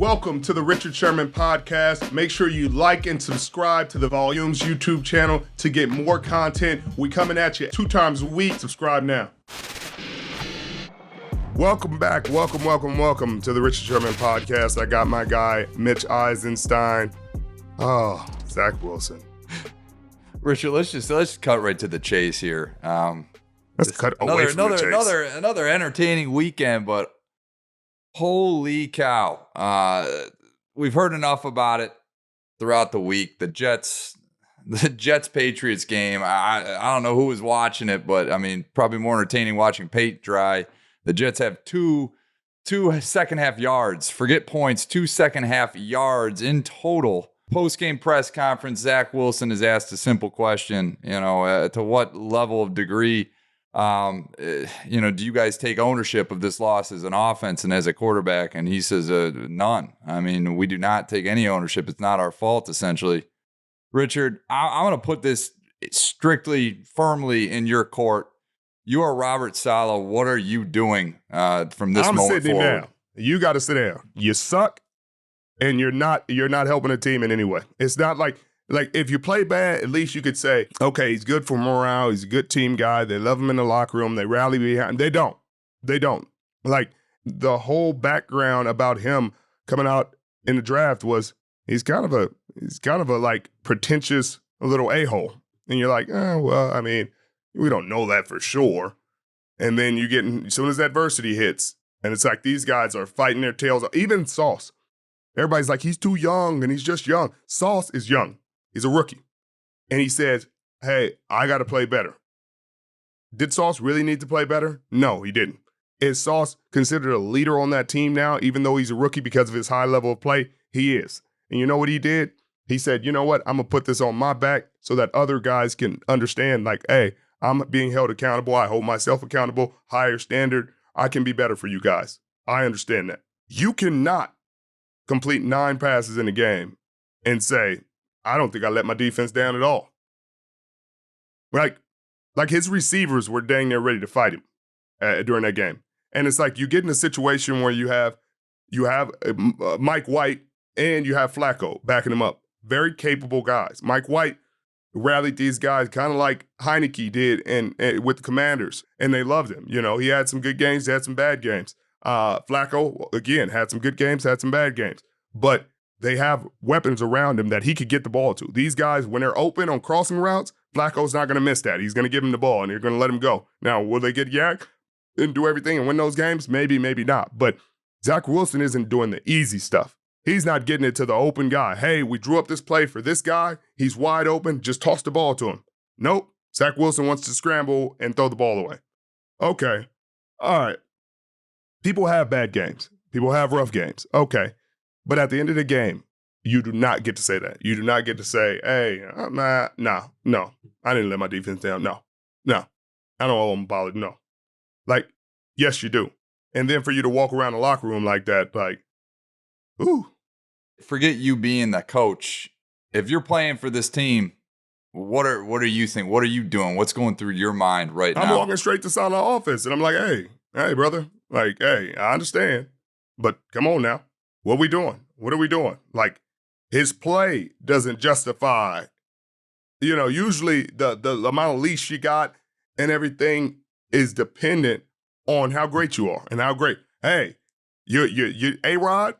Welcome to the Richard Sherman Podcast. Make sure you like and subscribe to the Volumes YouTube channel to get more content. We coming at you 2 times a week. Subscribe now. Welcome back. Welcome to the Richard Sherman Podcast. I got my guy, Mitch Eisenstein. Oh, Zach Wilson. Richard, let's cut right to the chase here. Let's cut away from the chase. Another entertaining weekend, but holy cow. We've heard enough about it throughout the week. The Jets-Patriots game, I don't know who was watching it, but I mean, probably more entertaining watching paint dry. The Jets have two second half yards. Forget points, 2 second half yards in total. Post-game press conference, Zach Wilson is asked a simple question, to what level of degree do you guys take ownership of this loss as an offense and as a quarterback? And he says, none. I mean, we do not take any ownership. It's not our fault, essentially. Richard, I'm going to put this strictly, firmly in your court. You are Robert Saleh. What are you doing from this moment forward? Down. You got to sit down. You suck, and you're not helping the team in any way. It's not like if you play bad, at least you could say, okay, he's good for morale. He's a good team guy. They love him in the locker room. They rally behind him. They don't. Like, the whole background about him coming out in the draft was he's kind of a like pretentious little a-hole. And you're like, well, I mean, we don't know that for sure. And then as soon as adversity hits, and it's like these guys are fighting their tails off. Even Sauce. Everybody's like, he's too young, and he's just young. Sauce is young. He's a rookie. And he says, hey, I got to play better. Did Sauce really need to play better? No, he didn't. Is Sauce considered a leader on that team now, even though he's a rookie because of his high level of play? He is. And you know what he did? He said, you know what? I'm going to put this on my back so that other guys can understand, like, hey, I'm being held accountable. I hold myself accountable, higher standard. I can be better for you guys. I understand that. You cannot complete 9 passes in a game and say, I don't think I let my defense down at all. Like his receivers were dang near ready to fight him during that game. And it's like you get in a situation where you have Mike White and you have Flacco backing him up. Very capable guys. Mike White rallied these guys kind of like Heineke did and with the Commanders, and they loved him. He had some good games, he had some bad games. Flacco, again, had some good games, had some bad games. But they have weapons around him that he could get the ball to. These guys, when they're open on crossing routes, Flacco's not going to miss that. He's going to give him the ball, and they're going to let him go. Now, will they get yak and do everything and win those games? Maybe, maybe not. But Zach Wilson isn't doing the easy stuff. He's not getting it to the open guy. Hey, we drew up this play for this guy. He's wide open. Just toss the ball to him. Nope. Zach Wilson wants to scramble and throw the ball away. Okay. All right. People have bad games. People have rough games. Okay. But at the end of the game, you do not get to say that. You do not get to say, hey, no. I didn't let my defense down. No. I don't owe them bothered. No. Like, yes, you do. And then for you to walk around the locker room like that, like, ooh. Forget you being the coach. If you're playing for this team, what are you thinking? What are you doing? What's going through your mind right now? I'm walking straight to the side of the office, and I'm like, hey, brother. Like, hey, I understand. But come on now. What we doing? What are we doing? Like, his play doesn't justify, usually the amount of leash you got and everything is dependent on how great you are and how great. Hey, you A-Rod,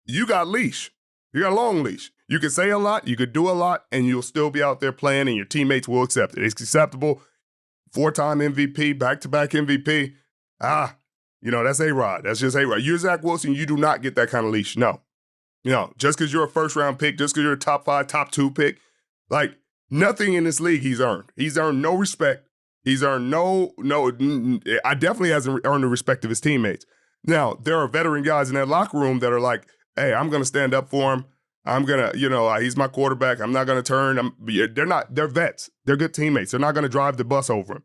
you got leash. You got a long leash. You can say a lot, you could do a lot, and you'll still be out there playing, and your teammates will accept it. It's acceptable. 4-time MVP, back-to-back MVP. That's A-Rod. That's just A-Rod. You're Zach Wilson, you do not get that kind of leash. No. Just because you're a first-round pick, just because you're a top 5, top 2 pick, like, nothing in this league he's earned. He's earned no respect. He's earned I definitely hasn't earned the respect of his teammates. Now, there are veteran guys in that locker room that are like, hey, I'm going to stand up for him. I'm going to, he's my quarterback. I'm not going to turn. They're vets. They're good teammates. They're not going to drive the bus over him.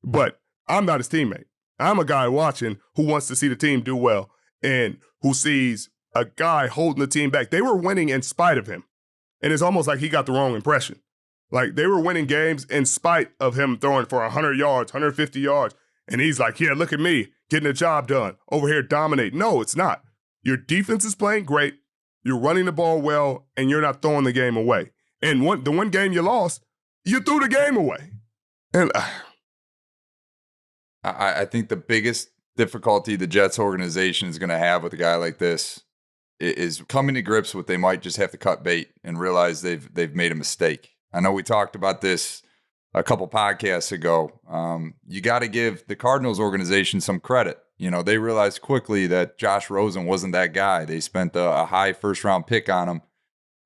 But I'm not his teammate. I'm a guy watching who wants to see the team do well and who sees a guy holding the team back. They were winning in spite of him. And it's almost like he got the wrong impression. Like, they were winning games in spite of him throwing for 100 yards, 150 yards. And he's like, yeah, look at me getting the job done over here dominating. No, it's not. Your defense is playing great. you're running the ball well, and you're not throwing the game away. And the one game you lost, you threw the game away. And I think the biggest difficulty the Jets organization is going to have with a guy like this is coming to grips with they might just have to cut bait and realize they've made a mistake. I know we talked about this a couple podcasts ago. You got to give the Cardinals organization some credit. You know, they realized quickly that Josh Rosen wasn't that guy. They spent a high first-round pick on him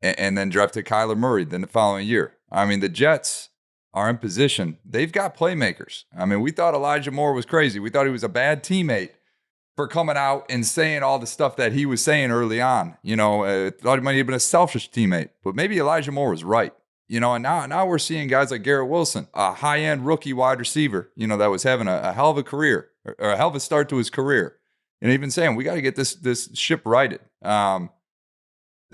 and then drafted Kyler Murray then the following year. I mean, the Jets are in position. They've got playmakers. I mean, we thought Elijah Moore was crazy. We thought he was a bad teammate for coming out and saying all the stuff that he was saying early on. You know, thought he might have been a selfish teammate, but maybe Elijah Moore was right. You know, and now we're seeing guys like Garrett Wilson, a high-end rookie wide receiver, you know, that was having a hell of a career, or a hell of a start to his career. And even saying, we got to get this ship righted. The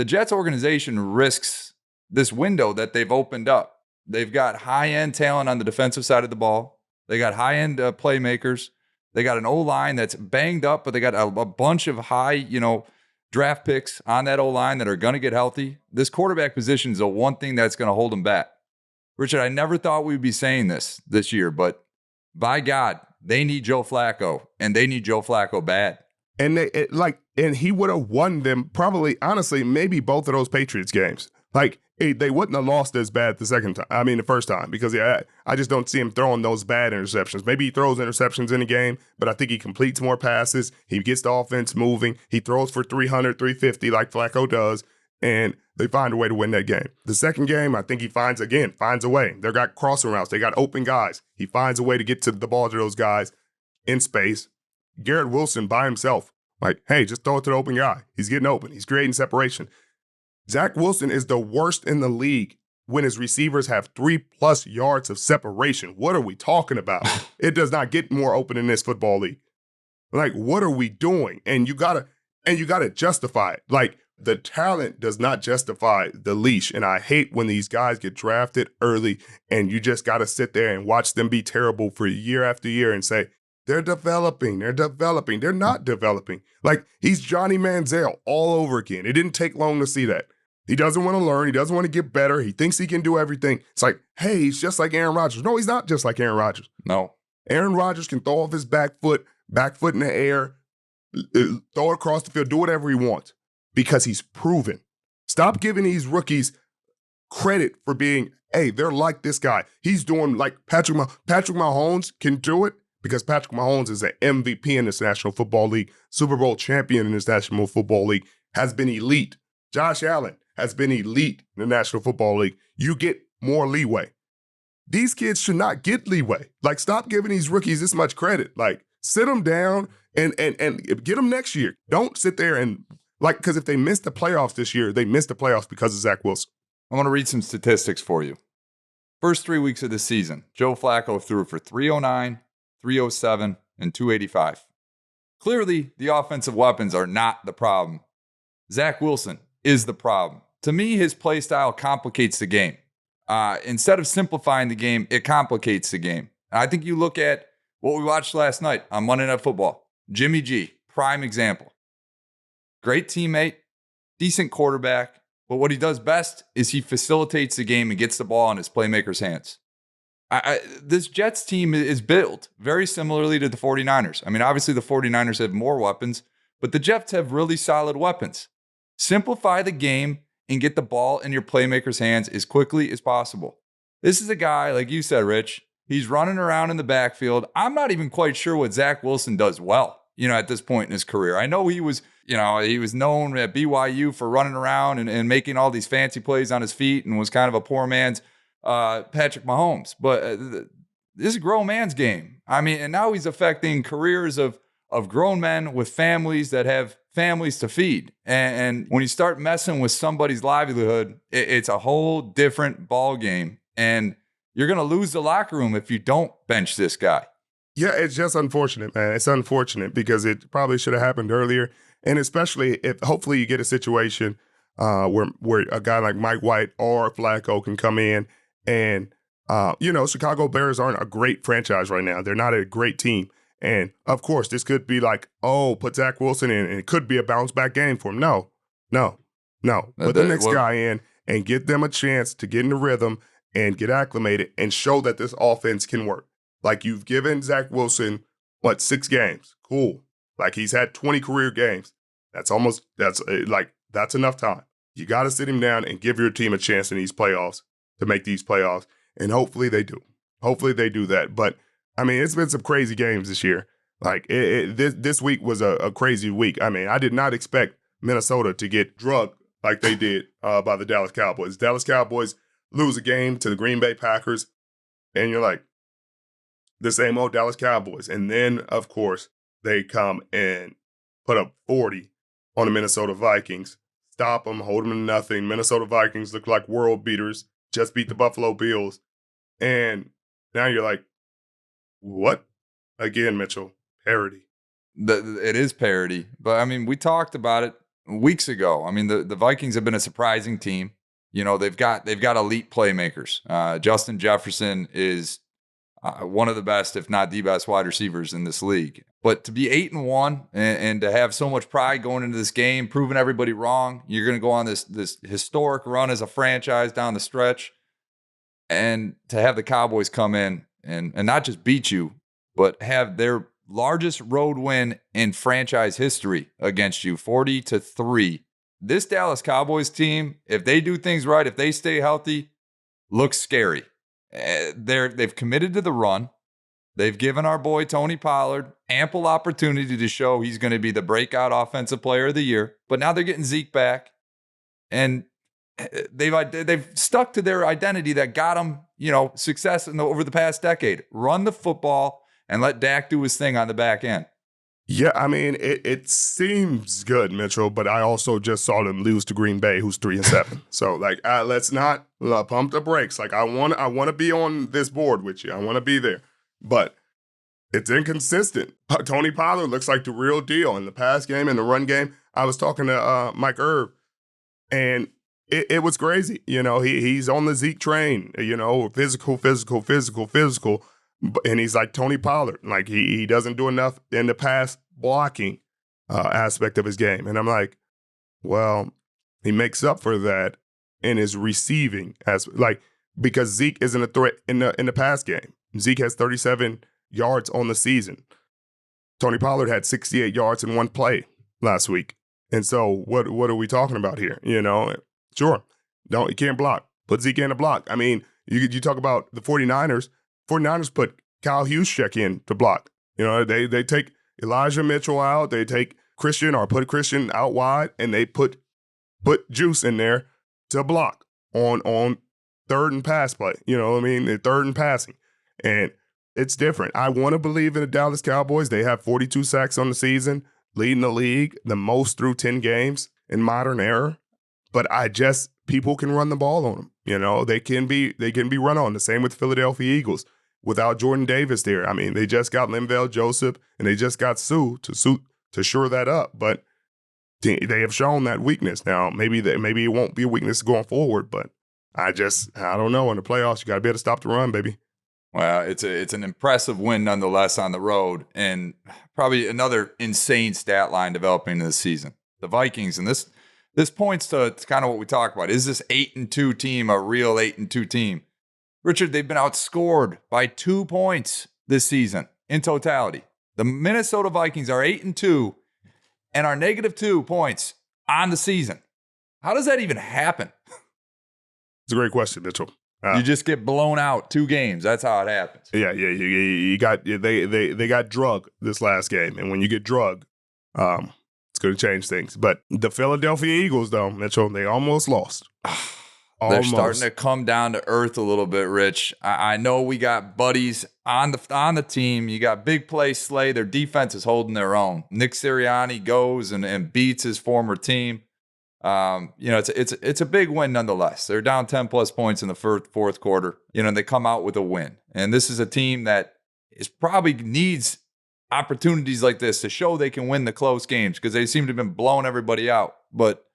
Jets organization risks this window that they've opened up. They've got high-end talent on the defensive side of the ball. They got high-end playmakers. They got an O-line that's banged up, but they got a bunch of high, you know, draft picks on that O-line that are going to get healthy. This quarterback position is the one thing that's going to hold them back. Richard, I never thought we'd be saying this year, but by God, they need Joe Flacco, and they need Joe Flacco bad. And and he would have won them probably, honestly, maybe both of those Patriots games. Like, they wouldn't have lost as bad the first time, because I just don't see him throwing those bad interceptions. Maybe he throws interceptions in a game, but I think he completes more passes. He gets the offense moving. He throws for 300, 350 like Flacco does, and they find a way to win that game. The second game, I think he finds a way. They got crossing routes. They got open guys. He finds a way to get to the ball to those guys in space. Garrett Wilson by himself, like, hey, just throw it to the open guy. He's getting open. He's creating separation. Zach Wilson is the worst in the league when his receivers have 3+ yards of separation. What are we talking about? It does not get more open in this football league. Like, what are we doing? And you gotta justify it. Like, the talent does not justify the leash. And I hate when these guys get drafted early and you just gotta sit there and watch them be terrible for year after year and say, they're developing. They're not developing. Like, he's Johnny Manziel all over again. It didn't take long to see that. He doesn't want to learn. He doesn't want to get better. He thinks he can do everything. It's like, hey, he's just like Aaron Rodgers. No, he's not just like Aaron Rodgers. No. Aaron Rodgers can throw off his back foot in the air, throw it across the field, do whatever he wants because he's proven. Stop giving these rookies credit for being, hey, they're like this guy. He's doing like Patrick Mahomes can do it because Patrick Mahomes is an MVP in this National Football League, Super Bowl champion in this National Football League, has been elite. Josh Allen has been elite in the National Football League. You get more leeway. These kids should not get leeway. Like, stop giving these rookies this much credit. Like, sit them down and get them next year. Don't sit there and, like, because if they miss the playoffs this year, they missed the playoffs because of Zach Wilson. I want to read some statistics for you. First 3 weeks of the season, Joe Flacco threw for 309, 307, and 285. Clearly, the offensive weapons are not the problem. Zach Wilson is the problem. To me, his play style complicates the game. Instead of simplifying the game, it complicates the game. And I think you look at what we watched last night on Monday Night Football. Jimmy G, prime example. Great teammate, decent quarterback, but what he does best is he facilitates the game and gets the ball in his playmakers' hands. This Jets team is built very similarly to the 49ers. I mean, obviously the 49ers have more weapons, but the Jets have really solid weapons. Simplify the game and get the ball in your playmakers' hands as quickly as possible. This is a guy, like you said, Rich, he's running around in the backfield. I'm not even quite sure what Zach Wilson does well, at this point in his career. I know he was known at BYU for running around and making all these fancy plays on his feet and was kind of a poor man's Patrick Mahomes. But this is a grown man's game. I mean, and now he's affecting careers of grown men with families that have families to feed. And when you start messing with somebody's livelihood, it's a whole different ball game. And you're going to lose the locker room if you don't bench this guy. Yeah, it's just unfortunate, man. It's unfortunate because it probably should have happened earlier. And especially if hopefully you get a situation where a guy like Mike White or Flacco can come in and, Chicago Bears aren't a great franchise right now. They're not a great team. And, of course, this could be like, put Zach Wilson in, and it could be a bounce-back game for him. No. No, put the next guy in and get them a chance to get in the rhythm and get acclimated and show that this offense can work. Like you've given Zach Wilson, 6 games? Cool. Like he's had 20 career games. That's enough time. You got to sit him down and give your team a chance in these playoffs to make these playoffs. And hopefully they do. Hopefully they do that. But, I mean, it's been some crazy games this year. Like this week was a crazy week. I mean, I did not expect Minnesota to get drugged like they did by the Dallas Cowboys. Dallas Cowboys lose a game to the Green Bay Packers, and you're like, the same old Dallas Cowboys. And then, of course, they come and put up 40 on the Minnesota Vikings, stop them, hold them to nothing. Minnesota Vikings look like world beaters, just beat the Buffalo Bills. And now you're like, what? Again, Mitchell, parody. It is parody. But, I mean, we talked about it weeks ago. I mean, the Vikings have been a surprising team. You know, they've got elite playmakers. Justin Jefferson is one of the best, if not the best, wide receivers in this league. But to be 8-1 and to have so much pride going into this game, proving everybody wrong, you're going to go on this historic run as a franchise down the stretch, and to have the Cowboys come in and not just beat you, but have their largest road win in franchise history against you, 40-3. This Dallas Cowboys team, if they do things right, if they stay healthy, looks scary. They've committed to the run. They've given our boy Tony Pollard ample opportunity to show he's going to be the breakout offensive player of the year. But now they're getting Zeke back, and they've stuck to their identity that got them, success over the past decade. Run the football and let Dak do his thing on the back end. Yeah, I mean, it seems good, Mitchell, but I also just saw them lose to Green Bay, who's 3-7. So, let's not pump the brakes. Like, I want to be on this board with you. I want to be there. But it's inconsistent. Tony Pollard looks like the real deal. In the pass game and the run game, I was talking to Mike Irvin, and it was crazy. He's on the Zeke train, physical. And he's like Tony Pollard. Like, he doesn't do enough in the pass blocking aspect of his game. And I'm like, well, he makes up for that in his receiving, because Zeke isn't a threat in the pass game. Zeke has 37 yards on the season. Tony Pollard had 68 yards in one play last week. And so what are we talking about here? Sure, you can't block. Put Zeke in a block. I mean, you talk about the 49ers. 49ers put Kyle Juszczyk in to block. They take Elijah Mitchell out. They take Christian or put Christian out wide, and they put Juice in there to block on third and pass play. Third and passing. And it's different. I want to believe in the Dallas Cowboys. They have 42 sacks on the season, leading the league, the most through 10 games in modern era. But people can run the ball on them. They can be run on. The same with Philadelphia Eagles. Without Jordan Davis there, I mean, they just got Linval Joseph and they just got Sue to shore that up. But they have shown that weakness. Now, maybe it won't be a weakness going forward. But I don't know. In the playoffs, you got to be able to stop the run, baby. Well, it's an impressive win nonetheless on the road, and probably another insane stat line developing this season. The Vikings, and this points to kind of what we talk about. Is this 8-2 team a real 8-2 team? Richard, they've been outscored by 2 points this season in totality. The Minnesota Vikings are 8-2 and are -2 points on the season. How does that even happen? It's a great question, Mitchell. You just get blown out 2 games. That's how it happens. Yeah. They got drugged this last game, and when you get drugged, it's going to change things. But the Philadelphia Eagles, though, Mitchell, they almost lost. They're starting to come down to earth a little bit, Rich. I know we got buddies on the team. You got Big Play Slay. Their defense is holding their own. Nick Sirianni goes and beats his former team. It's a big win nonetheless. They're down 10+ points in the fourth quarter. They come out with a win. And this is a team that probably needs opportunities like this to show they can win the close games, because they seem to have been blowing everybody out. But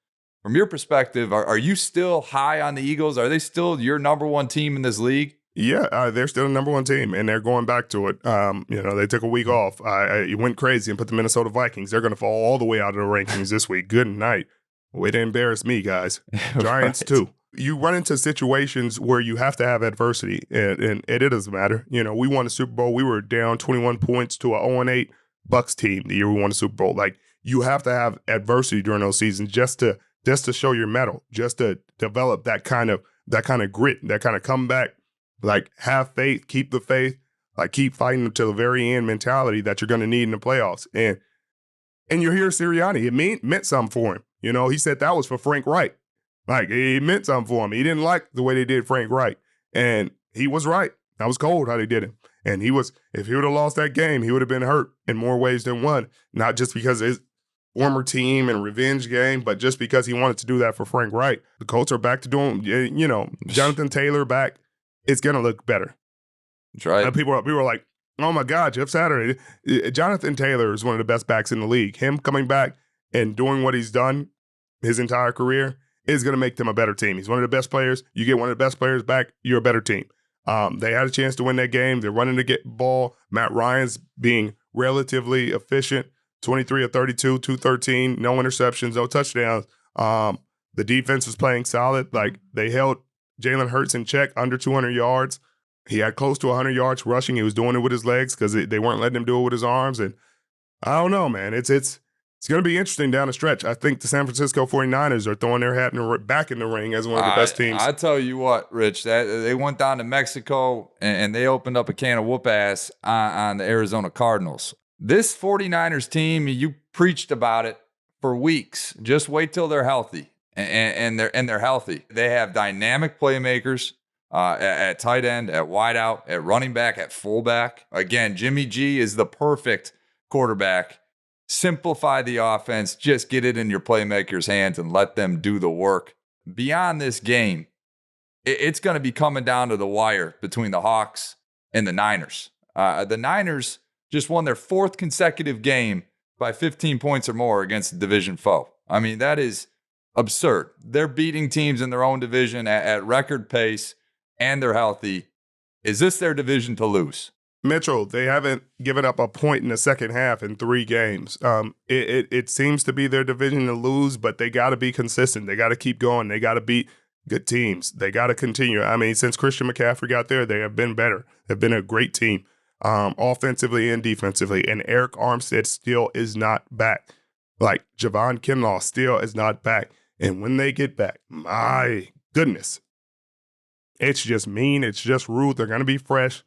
from your perspective, are you still high on the Eagles? Are they still your number one team in this league? Yeah, they're still the number one team, and they're going back to it. They took a week off. You went crazy and put the Minnesota Vikings. They're going to fall all the way out of the rankings this week. Good night. Way to embarrass me, guys. Giants, Right. too. You run into situations where you have to have adversity, and it doesn't matter. We won the Super Bowl. We were down 21 points to a 0-8 Bucks team the year we won the Super Bowl. Like, you have to have adversity during those seasons just to show your mettle, just to develop that kind of grit, that kind of comeback. Like, have faith, keep the faith, like keep fighting until the very end mentality that you're going to need in the playoffs. And you hear Sirianni, it meant something for him. He said that was for Frank Wright. Like, it meant something for him. He didn't like the way they did Frank Wright. And he was right. That was cold how they did him. And if he would have lost that game, he would have been hurt in more ways than one. Not just because of his former team and revenge game, but just because he wanted to do that for Frank Wright. The Colts are back to doing, Jonathan Taylor back. It's going to look better. That's right. And people are like, oh my God, Jeff Saturday. Jonathan Taylor is one of the best backs in the league. Him coming back and doing what he's done his entire career is going to make them a better team. He's one of the best players. You get one of the best players back, you're a better team. They had a chance to win that game. They're running the ball. Matt Ryan's being relatively efficient. 23 of 32, 213, no interceptions, no touchdowns. The defense was playing solid. Like, they held Jalen Hurts in check, under 200 yards. He had close to 100 yards rushing. He was doing it with his legs because they weren't letting him do it with his arms. And I don't know, man. It's going to be interesting down the stretch. I think the San Francisco 49ers are throwing their hat back in the ring as one of the best teams. I tell you what, Rich, that they went down to Mexico and they opened up a can of whoop ass on the Arizona Cardinals. This 49ers team, you preached about it for weeks. Just wait till they're healthy, and they're healthy. They have dynamic playmakers at tight end, at wideout, at running back, at fullback. Again, Jimmy G is the perfect quarterback. Simplify the offense, just get it in your playmakers' hands and let them do the work. Beyond this game, it's going to be coming down to the wire between the Hawks and the Niners. The Niners just won their fourth consecutive game by 15 points or more against a division foe. I mean, that is absurd. They're beating teams in their own division at record pace, and they're healthy. Is this their division to lose? Mitchell, they haven't given up a point in the second half in 3 games. It seems to be their division to lose, but they got to be consistent. They got to keep going. They got to beat good teams. They got to continue. I mean, since Christian McCaffrey got there, they have been better. They've been a great team, offensively and defensively. And Eric Armstead still is not back. Like, Javon Kinlaw still is not back. And when they get back, my goodness, it's just mean. It's just rude. They're going to be fresh.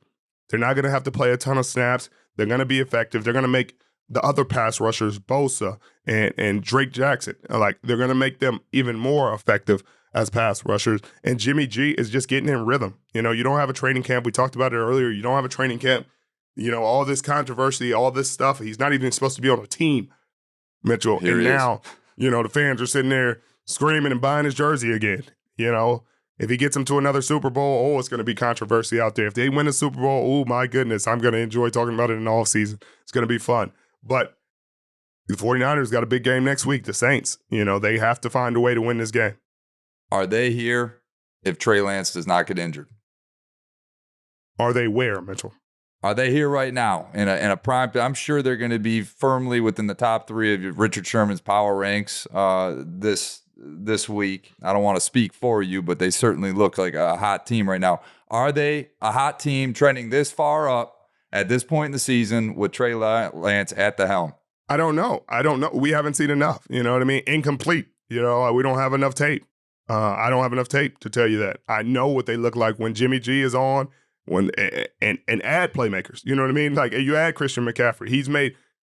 They're not going to have to play a ton of snaps. They're going to be effective. They're going to make the other pass rushers, Bosa and Drake Jackson, like, they're going to make them even more effective as pass rushers. And Jimmy G is just getting in rhythm. You don't have a training camp. We talked about it earlier. You don't have a training camp. All this controversy, all this stuff. He's not even supposed to be on a team, Mitchell. Here and he now, the fans are sitting there screaming and buying his jersey again. If he gets them to another Super Bowl, it's going to be controversy out there. If they win a Super Bowl, oh, my goodness, I'm going to enjoy talking about it in the offseason. It's going to be fun. But the 49ers got a big game next week, the Saints. They have to find a way to win this game. Are they here if Trey Lance does not get injured? Are they where, Mitchell? Are they here right now in a prime? I'm sure they're going to be firmly within the top 3 of Richard Sherman's power ranks this week. I don't want to speak for you, but they certainly look like a hot team right now. Are they a hot team trending this far up at this point in the season with Trey Lance at the helm? I don't know. We haven't seen enough. You know what I mean? Incomplete. We don't have enough tape. I don't have enough tape to tell you that. I know what they look like when Jimmy G is on, and add playmakers. You know what I mean? Like, you add Christian McCaffrey.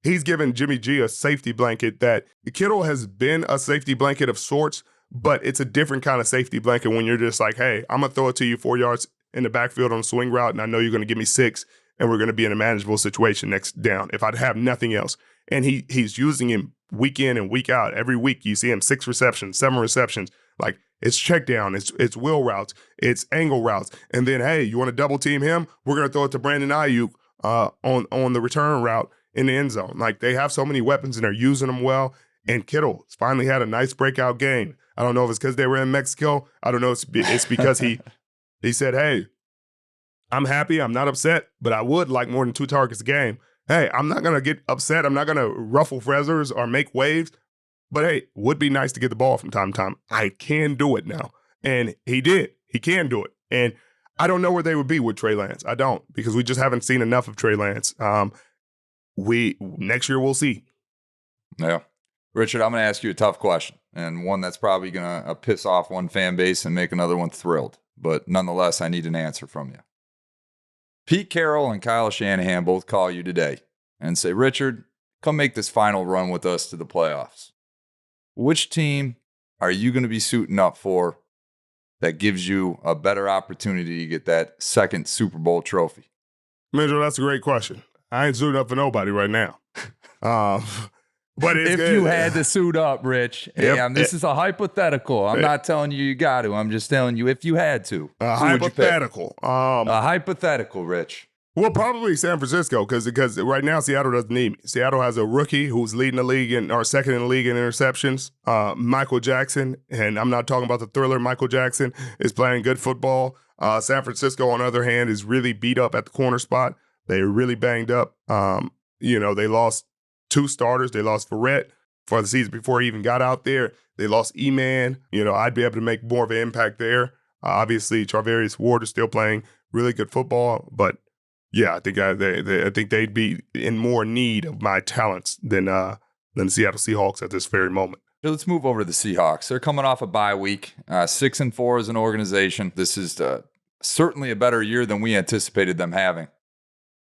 He's given Jimmy G a safety blanket that Kittle has been a safety blanket of sorts, but it's a different kind of safety blanket when you're just like, hey, I'm going to throw it to you 4 yards in the backfield on a swing route, and I know you're going to give me 6, and we're going to be in a manageable situation next down if I'd have nothing else. And he's using him week in and week out. Every week you see him 6 receptions, 7 receptions. Like, it's check down, it's wheel routes, it's angle routes. And then, hey, you want to double team him? We're going to throw it to Brandon Ayuk on the return route in the end zone. Like, they have so many weapons and they're using them well. And Kittle finally had a nice breakout game. I don't know if it's because they were in Mexico. I don't know. It's because he said, hey, I'm happy. I'm not upset, but I would like more than 2 targets a game. Hey, I'm not going to get upset. I'm not going to ruffle feathers or make waves. But hey, would be nice to get the ball from time to time. I can do it now. And he did. He can do it. And I don't know where they would be with Trey Lance. I don't, because we just haven't seen enough of Trey Lance. Next year we'll see. Yeah. Richard, I'm going to ask you a tough question, and one that's probably going to piss off one fan base and make another one thrilled. But nonetheless, I need an answer from you. Pete Carroll and Kyle Shanahan both call you today and say, Richard, come make this final run with us to the playoffs. Which team are you going to be suiting up for that gives you a better opportunity to get that second Super Bowl trophy? Mitchell, that's a great question. I ain't suiting up for nobody right now. But if good. You had to suit up, Rich, this is a hypothetical. I'm not telling you got to. I'm just telling you if you had to. A hypothetical. A hypothetical, Rich. Well, probably San Francisco, because right now Seattle doesn't need me. Seattle has a rookie who's leading the league or second in the league in interceptions, Michael Jackson, and I'm not talking about the thriller. Michael Jackson is playing good football. San Francisco, on the other hand, is really beat up at the corner spot. They're really banged up. They lost 2 starters. They lost Verrett for the season before he even got out there. They lost E-Man. I'd be able to make more of an impact there. Obviously, Charvarius Ward is still playing really good football, but yeah, I think they'd be in more need of my talents than the Seattle Seahawks at this very moment. So let's move over to the Seahawks. They're coming off a bye week, 6-4 as an organization. This is certainly a better year than we anticipated them having.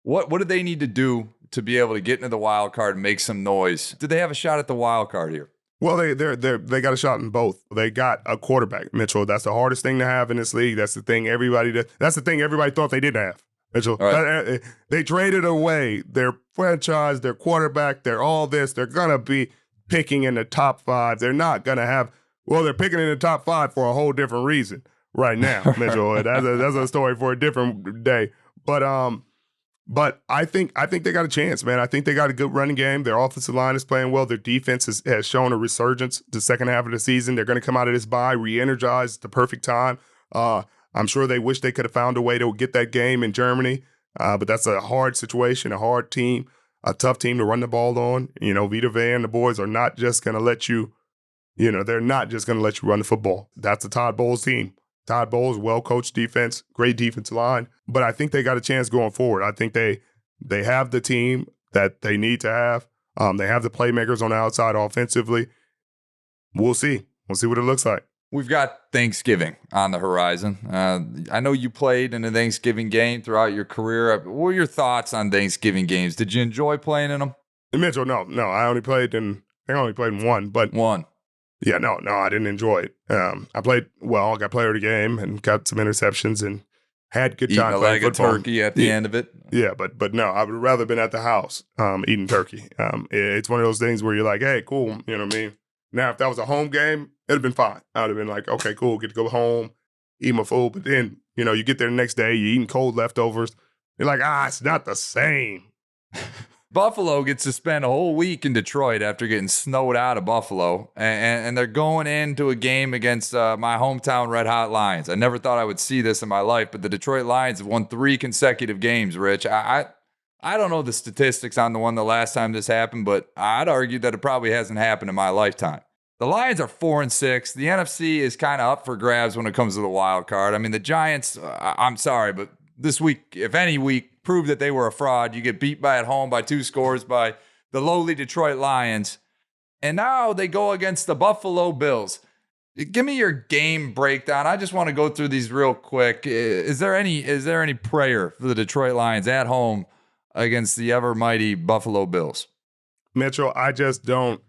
What do they need to do to be able to get into the wild card and make some noise? Do they have a shot at the wild card here? Well, they got a shot in both. They got a quarterback, Mitchell. That's the hardest thing to have in this league. That's the thing everybody thought they didn't have. Mitchell, right. They traded away their franchise, their quarterback, their all this. They're going to be picking in the top 5. They're not going to have – they're picking in the top 5 for a whole different reason right now, Mitchell. that's a story for a different day. But I think they got a chance, man. I think they got a good running game. Their offensive line is playing well. Their defense has shown a resurgence the second half of the season. They're going to come out of this bye re-energized at the perfect time. I'm sure they wish they could have found a way to get that game in Germany, but that's a hard situation, a hard team, a tough team to run the ball on. Vita Vea and the boys are not just going to let you, they're not just going to let you run the football. That's a Todd Bowles team. Todd Bowles, well-coached defense, great defensive line, but I think they got a chance going forward. I think they have the team that they need to have. They have the playmakers on the outside offensively. We'll see. We'll see what it looks like. We've got Thanksgiving on the horizon. I know you played in a Thanksgiving game throughout your career. What were your thoughts on Thanksgiving games? Did you enjoy playing in them? Mitchell, no. I only played in one. But one. Yeah, no, I didn't enjoy it. I played well. I got player of the game and got some interceptions and had good time playing football. Eating a leg of turkey at the end of it. Yeah, but no, I would rather been at the house eating turkey. It's one of those things where you're like, hey, cool, you know what I mean? Now, if that was a home game, it'd have been fine. I would have been like, okay, cool, get to go home, eat my food. But then, you get there the next day, you're eating cold leftovers. You're like, it's not the same. Buffalo gets to spend a whole week in Detroit after getting snowed out of Buffalo, and they're going into a game against my hometown Red Hot Lions. I never thought I would see this in my life, but the Detroit Lions have won 3 consecutive games, Rich. I don't know the statistics on the last time this happened, but I'd argue that it probably hasn't happened in my lifetime. The Lions are 4-6. The NFC is kind of up for grabs when it comes to the wild card. I mean, the Giants, I'm sorry, but this week, if any week, proved that they were a fraud. You get beat at home by 2 scores by the lowly Detroit Lions. And now they go against the Buffalo Bills. Give me your game breakdown. I just want to go through these real quick. Is there any prayer for the Detroit Lions at home against the ever mighty Buffalo Bills? Mitchell, I just don't.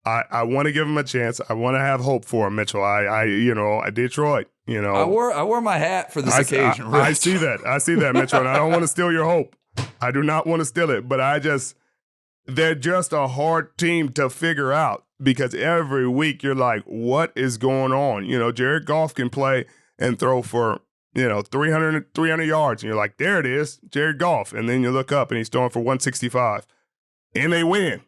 I want to give them a chance. I want to have hope for them, Mitchell. Detroit. I wore my hat for this occasion. I see that, Mitchell, and I don't want to steal your hope. I do not want to steal it, but they're just a hard team to figure out because every week you're like, what is going on? Jared Goff can play and throw for 300 yards, and you're like, there it is, Jared Goff, and then you look up and he's throwing for 165, and they win.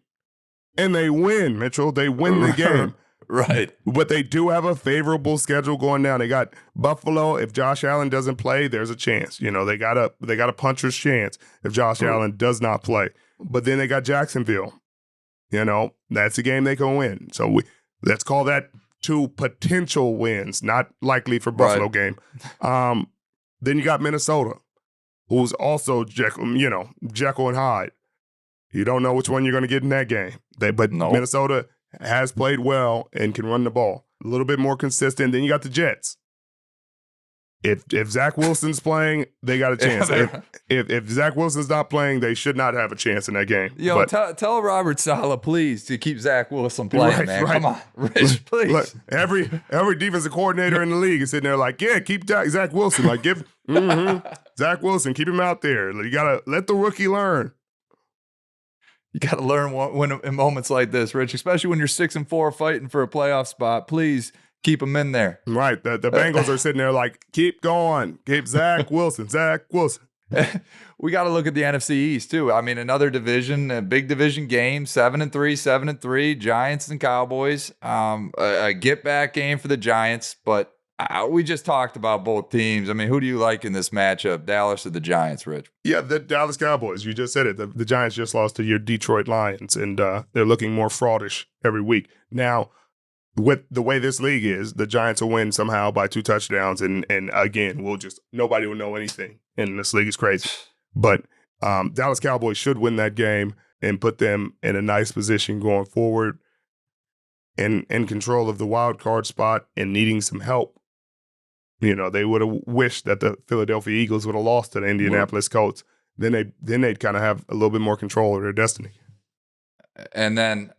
And they win, Mitchell. They win the game. Right. But they do have a favorable schedule going down. They got Buffalo. If Josh Allen doesn't play, there's a chance. They got a puncher's chance if Josh Allen does not play. But then they got Jacksonville. That's a game they can win. So let's call that 2 potential wins, not likely for Buffalo game. Then you got Minnesota, who's also Jekyll and Hyde. You don't know which one you're going to get in that game. Minnesota has played well and can run the ball. A little bit more consistent. Then you got the Jets. If Zach Wilson's playing, they got a chance. If Zach Wilson's not playing, they should not have a chance in that game. Tell Robert Saleh, please, to keep Zach Wilson playing, man. Right. Come on, Rich, please. Look, every defensive coordinator in the league is sitting there like, yeah, keep Zach Wilson. Like, Zach Wilson, keep him out there. You got to let the rookie learn. You got to learn when in moments like this, Rich, especially when you're 6-4 fighting for a playoff spot. Please keep him in there. Right. The Bengals are sitting there like, keep going. Keep Zach Wilson. We got to look at the NFC East, too. I mean, another division, a big division game, 7-3, Giants and Cowboys. A get-back game for the Giants, but we just talked about both teams. I mean, who do you like in this matchup, Dallas or the Giants, Rich? Yeah, the Dallas Cowboys. You just said it. The Giants just lost to your Detroit Lions, and they're looking more fraudish every week. Now, with the way this league is, the Giants will win somehow by 2 touchdowns, and again, nobody will know anything, and this league is crazy. But Dallas Cowboys should win that game and put them in a nice position going forward and in control of the wild card spot and needing some help. They would have wished that the Philadelphia Eagles would have lost to the Indianapolis Colts. Then they'd kind of have a little bit more control of their destiny. And then,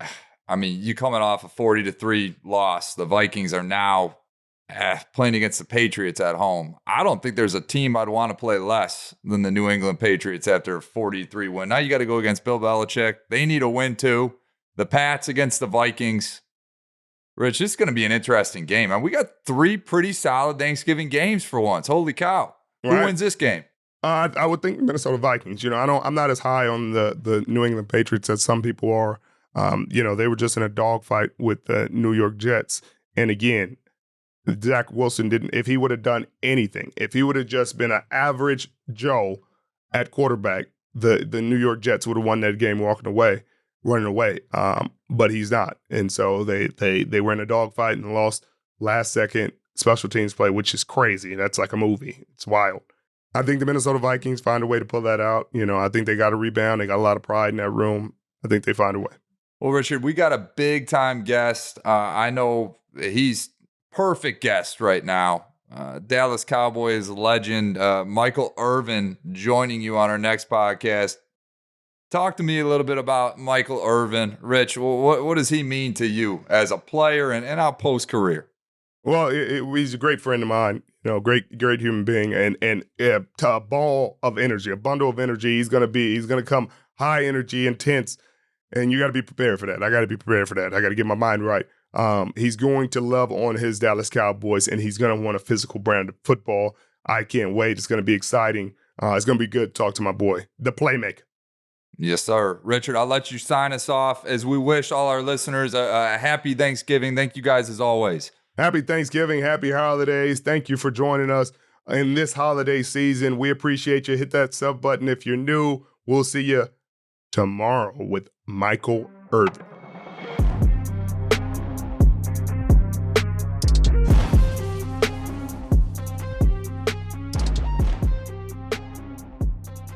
I mean, you coming off a 40-3 loss, the Vikings are now playing against the Patriots at home. I don't think there's a team I'd want to play less than the New England Patriots after a 40-3 win. Now you got to go against Bill Belichick. They need a win too. The Pats against the Vikings. Rich, this is going to be an interesting game. And we got 3 pretty solid Thanksgiving games for once. Holy cow. Right. Who wins this game? I would think Minnesota Vikings. I'm not as high on the New England Patriots as some people are. They were just in a dogfight with the New York Jets. And again, Zach Wilson didn't, if he would have done anything, if he would have just been an average Joe at quarterback, the New York Jets would have won that game running away. But he's not. And so they were in a dogfight and lost last second special teams play, which is crazy. That's like a movie. It's wild. I think the Minnesota Vikings find a way to pull that out. I think they got a rebound. They got a lot of pride in that room. I think they find a way. Well, Richard, we got a big time guest. I know he's perfect guest right now. Dallas Cowboys legend, Michael Irvin, joining you on our next podcast. Talk to me a little bit about Michael Irvin. Rich, what does he mean to you as a player and our post-career? Well, he's a great friend of mine, great human being, and a ball of energy, a bundle of energy. He's going to come high energy, intense, and you got to be prepared for that. I got to be prepared for that. I got to get my mind right. He's going to love on his Dallas Cowboys, and he's going to want a physical brand of football. I can't wait. It's going to be exciting. It's going to be good to talk to my boy, the playmaker. Yes, sir. Richard, I'll let you sign us off as we wish all our listeners a happy Thanksgiving. Thank you guys as always. Happy Thanksgiving. Happy holidays. Thank you for joining us in this holiday season. We appreciate you. Hit that sub button if you're new. We'll see you tomorrow with Michael Irvin.